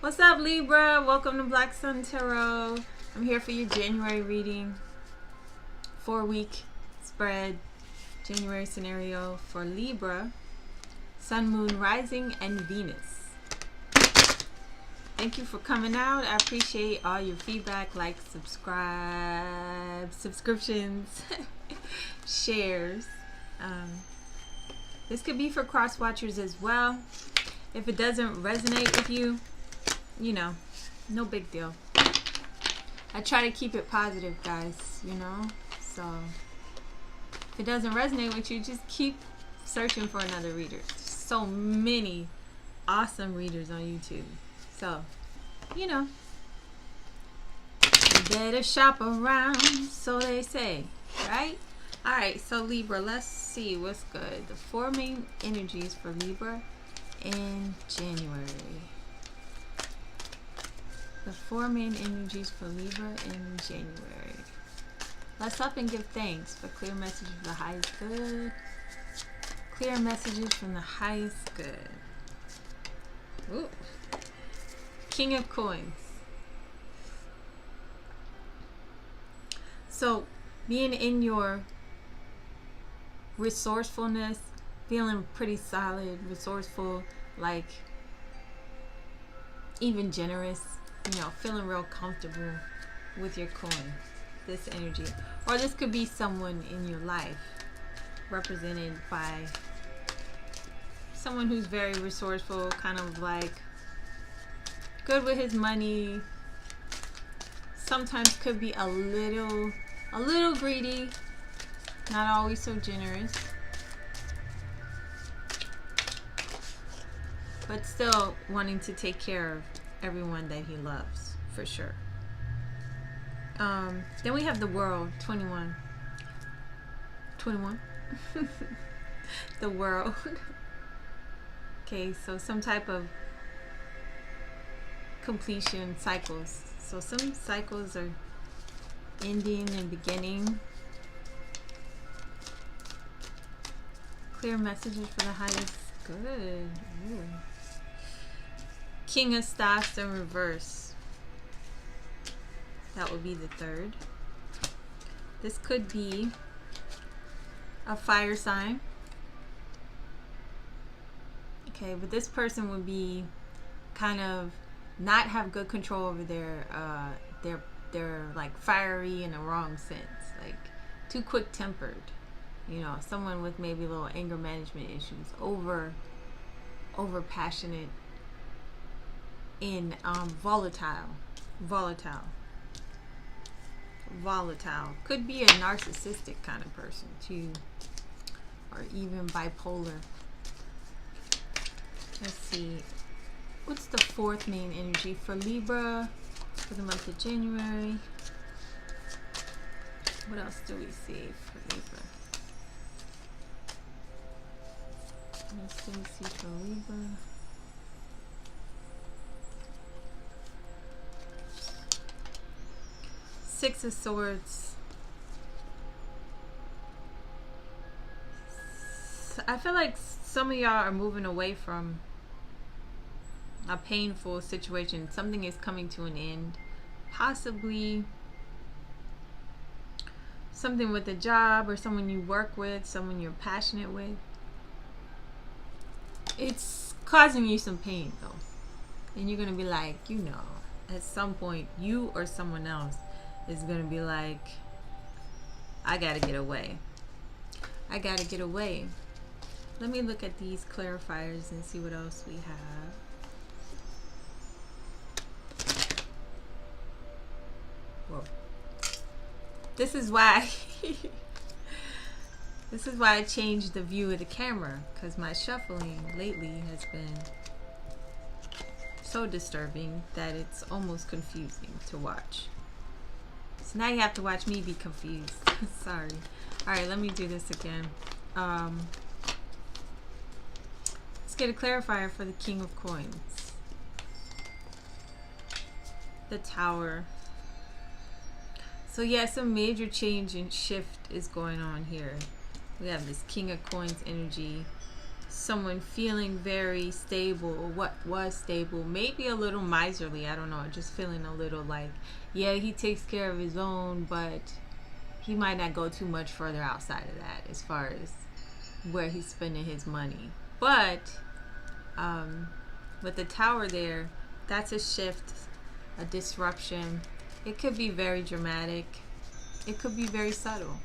What's up, Libra? Welcome to Black Sun Tarot. I'm here for your January reading. 4-week spread. January scenario for Libra. Sun, Moon, Rising, and Venus. Thank you for coming out. I appreciate all your feedback, likes, subscriptions, shares. This could be for cross watchers as well. If it doesn't resonate with you, you know, no big deal. I try to keep it positive, guys, you know. So if it doesn't resonate with you, just keep searching for another reader. There's so many awesome readers on YouTube. So, you know, you better shop around, so they say, right? Alright, so Libra, let's see what's good. The 4 main energies for Libra in January. The 4 main energies for Libra in January. Let's up and give thanks for clear messages from the highest good. Clear messages from the highest good. Ooh. King of Coins. So, being in your resourcefulness, feeling pretty solid, resourceful, like even generous, you know, feeling real comfortable with your coin, this energy. Or this could be someone in your life represented by someone who's very resourceful, kind of like good with his money. Sometimes could be a little greedy, not always so generous, but still wanting to take care of everyone that he loves, for sure. Then we have the World, 21. The World. Okay, so some type of completion cycles. So some cycles are ending and beginning. Clear messages for the highest good. Ooh. King of Staffs in reverse. That would be the 3rd. This could be a fire sign. Okay, but this person would be kind of not have good control over they're like fiery in the wrong sense, like too quick tempered, you know, someone with maybe a little anger management issues, over passionate, in volatile. Could be a narcissistic kind of person too, or even bipolar. Let's see, what's the 4th main energy for Libra for the month of January? What else do we see for Libra? What else do we see for Libra? Six of Swords. I feel like some of y'all are moving away from a painful situation. Something is coming to an end. Possibly something with a job or someone you work with, someone you're passionate with. It's causing you some pain though. And you're going to be like, you know, at some point you or someone else is going to be like, I got to get away. I got to get away. Let me look at these clarifiers and see what else we have. Whoa. This is why I changed the view of the camera, because my shuffling lately has been so disturbing that it's almost confusing to watch. So now you have to watch me be confused. Sorry. Alright, let me do this again. Let's get a clarifier for the King of Coins. The Tower. So yeah, some major change and shift is going on here. We have this King of Coins energy. someone feeling very stable, or what was stable, maybe a little miserly, I don't know, just feeling a little like, yeah, he takes care of his own, but he might not go too much further outside of that as far as where he's spending his money. But with the Tower there, that's a shift, a disruption. It could be very dramatic, it could be very subtle,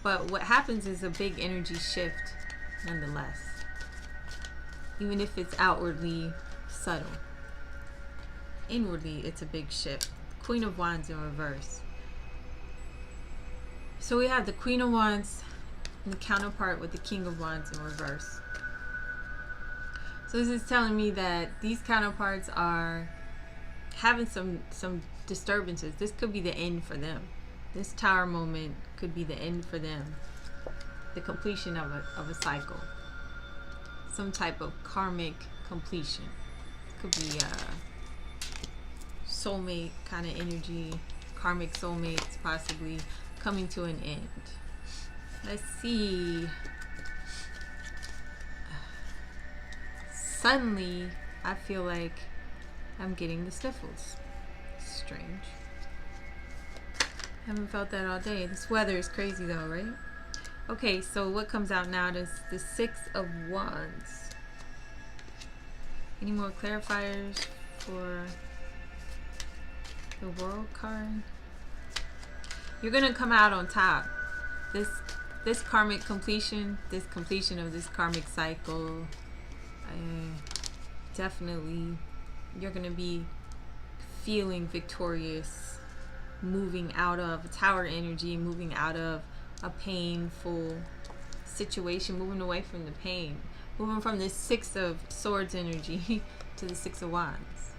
but what happens is a big energy shift nonetheless, even if it's outwardly subtle. Inwardly, it's a big shift. Queen of Wands in reverse. So we have the Queen of Wands and the counterpart with the King of Wands in reverse. So this is telling me that these counterparts are having some disturbances. This could be the end for them. This Tower moment could be the end for them. The completion of a cycle. Some type of karmic completion. Could be soulmate kind of energy. Karmic soulmates possibly coming to an end. Let's see. Suddenly, I feel like I'm getting the sniffles. Strange. Haven't felt that all day. This weather is crazy though, right? Okay, so what comes out now is the Six of Wands. Any more clarifiers for the World card? You're gonna come out on top. This karmic completion, this completion of this karmic cycle, definitely you're gonna be feeling victorious, moving out of Tower energy, moving out of a painful situation, moving away from the pain, moving from this Six of Swords energy to the Six of Wands.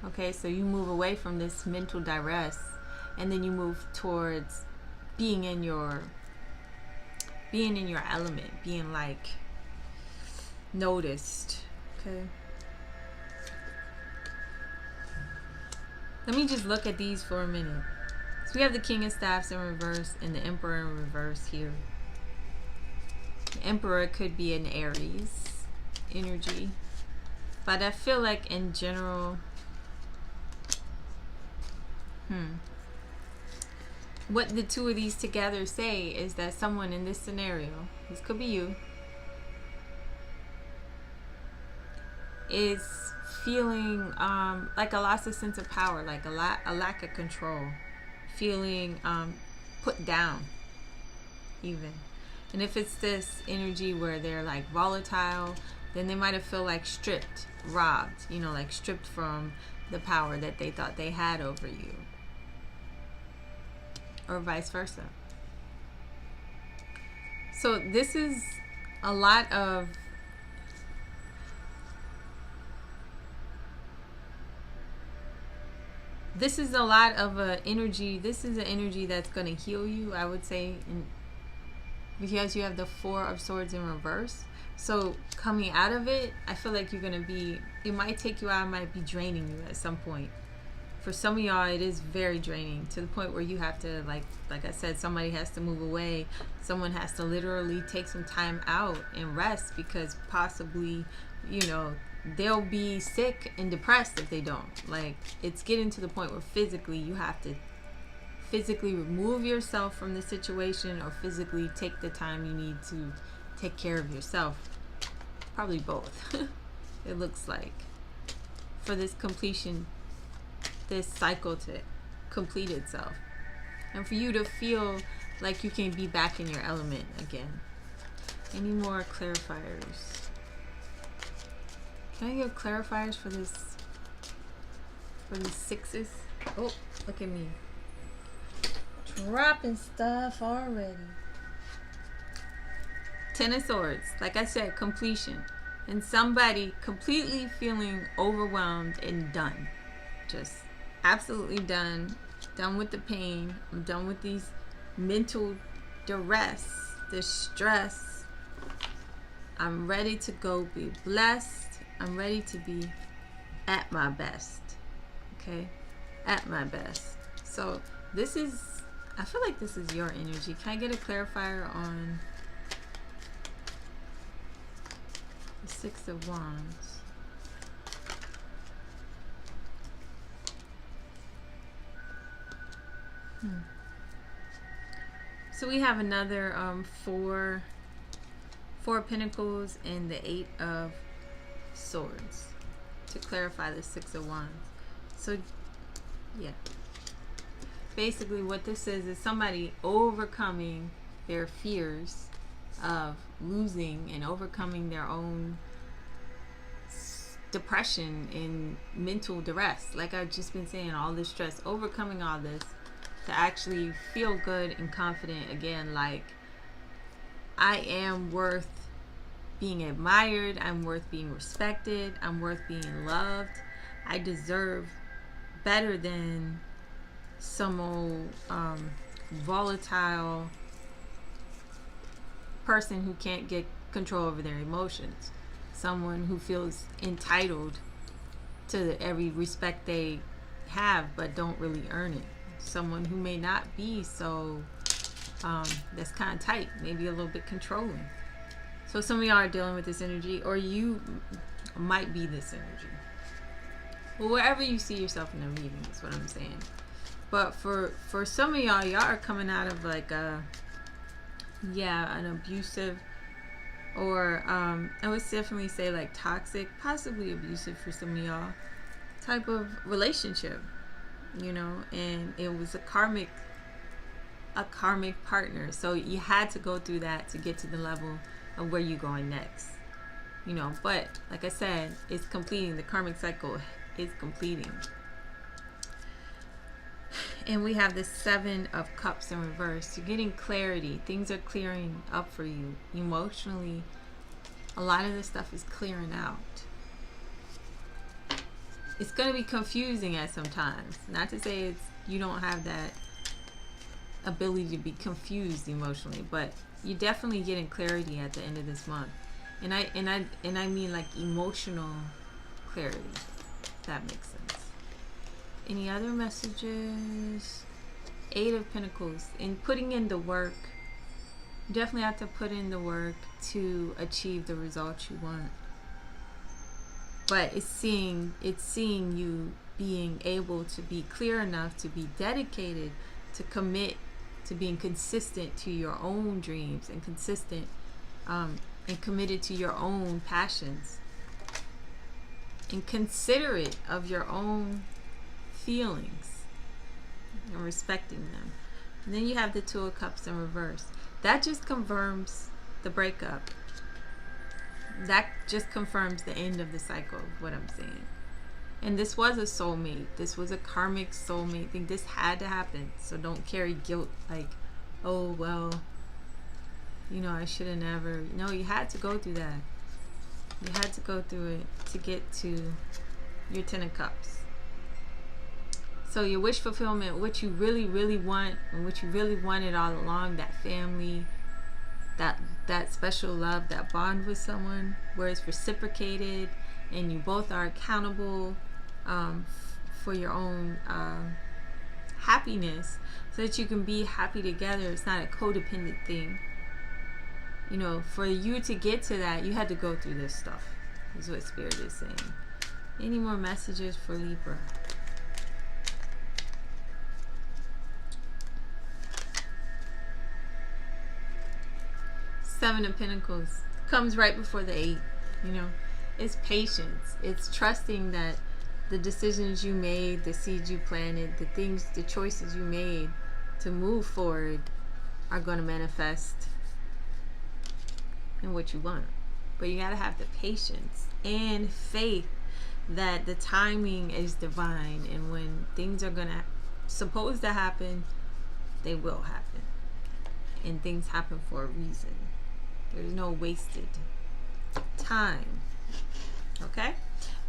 Okay, so you move away from this mental duress, and then you move towards being in your element, being like noticed. Okay, let me just look at these for a minute. So we have the King of Staffs in reverse and the Emperor in reverse here. The Emperor could be an Aries energy, but I feel like in general, what the two of these together say is that someone in this scenario, this could be you, is feeling like a loss of sense of power, like a lack of control, feeling put down even. And if it's this energy where they're like volatile, then they might have felt like stripped, robbed, you know, like stripped from the power that they thought they had over you, or vice versa. So this is a lot of energy. This is an energy that's going to heal you, I would say, because you have the Four of Swords in reverse. So coming out of it, I feel like you're going to be, it might take you out, it might be draining you at some point. For some of y'all, it is very draining, to the point where you have to, like I said, somebody has to move away. Someone has to literally take some time out and rest, because possibly, you know, they'll be sick and depressed if they don't. Like, it's getting to the point where physically you have to physically remove yourself from the situation, or physically take the time you need to take care of yourself. Probably both. It looks like, for this completion, this cycle to complete itself, and for you to feel like you can be back in your element again. Any more clarifiers? Can I get clarifiers for this? For these sixes? Oh, look at me. Dropping stuff already. Ten of Swords. Like I said, completion. And somebody completely feeling overwhelmed and done. Just absolutely done. Done with the pain. I'm done with these mental duress, this stress. I'm ready to go be blessed. I'm ready to be at my best. Okay? At my best. So this is, I feel like this is your energy. Can I get a clarifier on The Six of Wands. So we have another four of Pentacles and the Eight of Swords to clarify the Six of Wands. So yeah, basically what this is somebody overcoming their fears of losing and overcoming their own depression and mental duress. Like I've just been saying, all this stress, overcoming all this to actually feel good and confident again. Like, I am worth being admired, I'm worth being respected, I'm worth being loved, I deserve better than some old volatile person who can't get control over their emotions, someone who feels entitled to every respect they have but don't really earn it, someone who may not be so that's kind of tight, maybe a little bit controlling. So some of y'all are dealing with this energy, or you might be this energy. Well, wherever you see yourself in the reading is what I'm saying. But for some of y'all are coming out of like an abusive, or I would definitely say like toxic, possibly abusive for some of y'all, type of relationship, you know, and it was a karmic partner. So you had to go through that to get to the level of where you're going next, you know. But like I said, it's completing. The karmic cycle is completing. And we have the Seven of Cups in reverse. You're getting clarity. Things are clearing up for you emotionally. A lot of this stuff is clearing out. It's going to be confusing at some times. Not to say you don't have that ability to be confused emotionally, but you're definitely getting clarity at the end of this month. And I mean like emotional clarity, if that makes sense. Any other messages? Eight of Pentacles. In putting in the work, you definitely have to put in the work to achieve the results you want. But it's seeing you being able to be clear enough to be dedicated, to commit to being consistent to your own dreams, and consistent and committed to your own passions, and considerate of your own feelings and respecting them. And then you have the Two of Cups in reverse. That just confirms the breakup. That just confirms the end of the cycle of what I'm saying. And this was a soulmate. This was a karmic soulmate thing. This had to happen. So don't carry guilt like, oh, well, you know, I should have never. No, you had to go through that. You had to go through it to get to your Ten of Cups. So your wish fulfillment, what you really, really want, and what you really wanted all along, that family, that special love, that bond with someone where it's reciprocated and you both are accountable for your own happiness, so that you can be happy together. It's not a codependent thing. You know, for you to get to that, you had to go through this stuff, is what Spirit is saying. Any more messages for Libra? Seven of Pentacles comes right before the Eight. You know, it's patience. It's trusting that the decisions you made, the seeds you planted, the choices you made to move forward are going to manifest in what you want. But you got to have the patience and faith that the timing is divine, and when things are supposed to happen, they will happen. And things happen for a reason. There's no wasted time. Okay?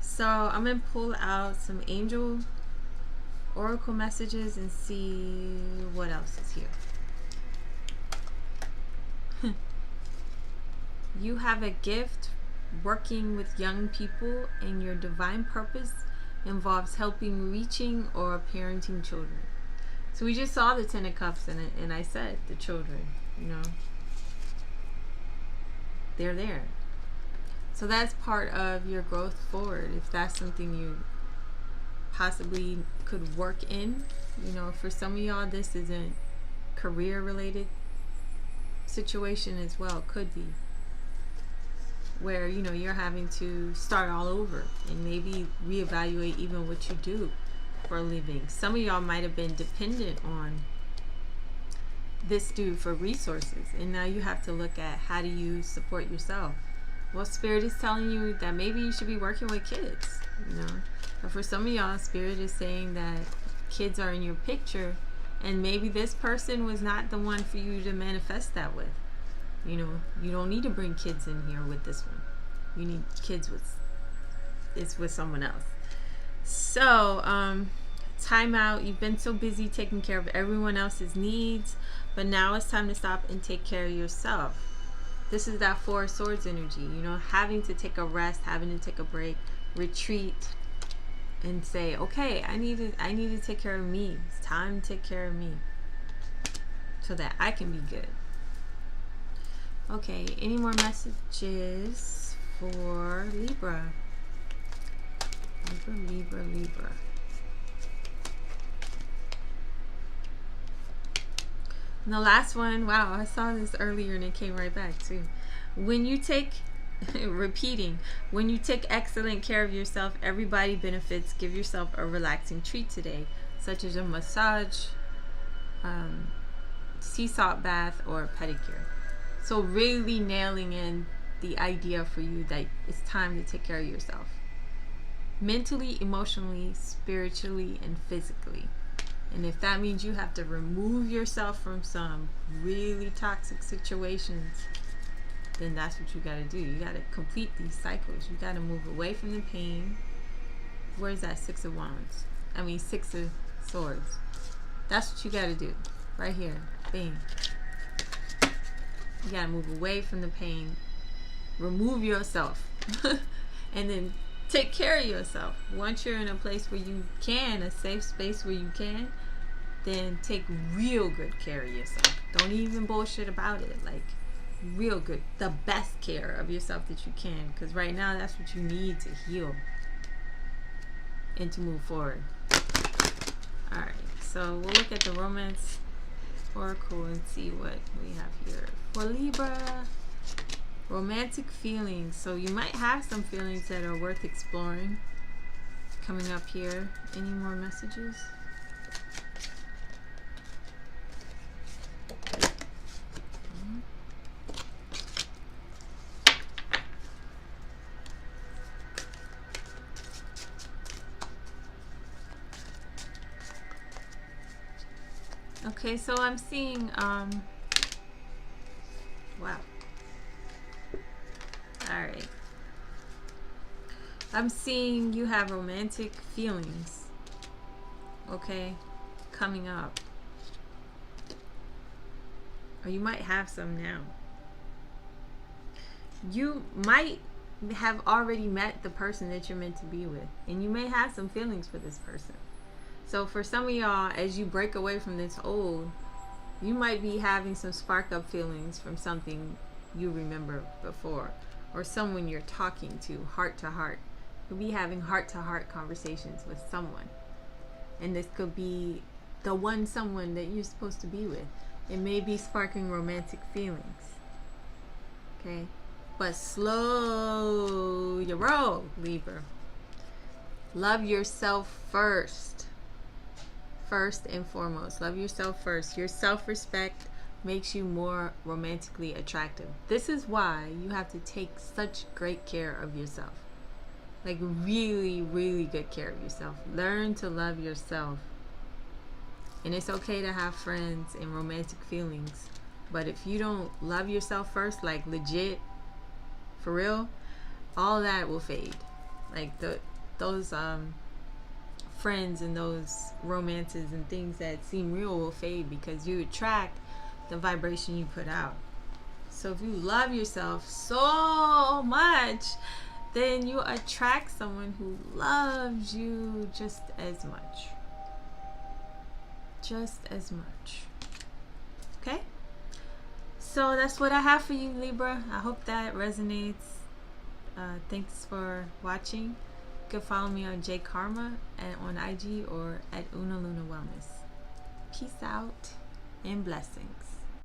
So I'm going to pull out some angel oracle messages and see what else is here. You have a gift working with young people, and your divine purpose involves helping reaching or parenting children. So we just saw the Ten of Cups in it, and I said the children, you know, they're there. So that's part of your growth forward. If that's something you possibly could work in, you know, for some of y'all, this isn't career related situation as well. Could be where, you know, you're having to start all over and maybe reevaluate even what you do for a living. Some of y'all might have been dependent on this dude for resources, and now you have to look at how do you support yourself. Well, Spirit is telling you that maybe you should be working with kids, you know. But for some of y'all, Spirit is saying that kids are in your picture, and maybe this person was not the one for you to manifest that with. You know, you don't need to bring kids in here with this one. You need kids with someone else. So, time out. You've been so busy taking care of everyone else's needs, but now it's time to stop and take care of yourself. This is that Four of Swords energy, you know, having to take a rest, having to take a break, retreat, and say, okay, I need to take care of me. It's time to take care of me so that I can be good. Okay, any more messages for Libra? Libra. And the last one, wow, I saw this earlier and it came right back too. When you take, repeating, when you take excellent care of yourself, everybody benefits. Give yourself a relaxing treat today, such as a massage, sea salt bath, or a pedicure. So really nailing in the idea for you that it's time to take care of yourself. Mentally, emotionally, spiritually, and physically. And if that means you have to remove yourself from some really toxic situations, then that's what you got to do. You got to complete these cycles. You got to move away from the pain. Where's that Six of Swords? That's what you got to do. Right here. Bang. You got to move away from the pain. Remove yourself. And then take care of yourself. Once you're in a place where you can, a safe space where you can, then take real good care of yourself. Don't even bullshit about it. Like, real good. The best care of yourself that you can. Because right now, that's what you need to heal and to move forward. Alright, so we'll look at the romance oracle and see what we have here. For Libra, romantic feelings. So you might have some feelings that are worth exploring coming up here. Any more messages? Okay, so I'm seeing wow. Alright. I'm seeing you have romantic feelings, okay, coming up. Or you might have some now. You might have already met the person that you're meant to be with, and you may have some feelings for this person. So for some of y'all, as you break away from this old, you might be having some spark up feelings from something you remember before, or someone you're talking to heart to heart. You'll be having heart to heart conversations with someone, and this could be the one someone that you're supposed to be with. It may be sparking romantic feelings, okay? But slow your roll, Libra. Love yourself first. First and foremost, love yourself first. Your self-respect makes you more romantically attractive. This is why you have to take such great care of yourself. Like really, really good care of yourself. Learn to love yourself. And it's okay to have friends and romantic feelings. But if you don't love yourself first, like legit, for real, all that will fade. Like those friends and those romances and things that seem real will fade because you attract the vibration you put out. So if you love yourself so much, then you attract someone who loves you just as much. Just as much. Okay? So that's what I have for you, Libra. I hope that resonates. Thanks for watching. You can follow me on Kharma and on IG or at Una Luna Wellness. Peace out and blessings.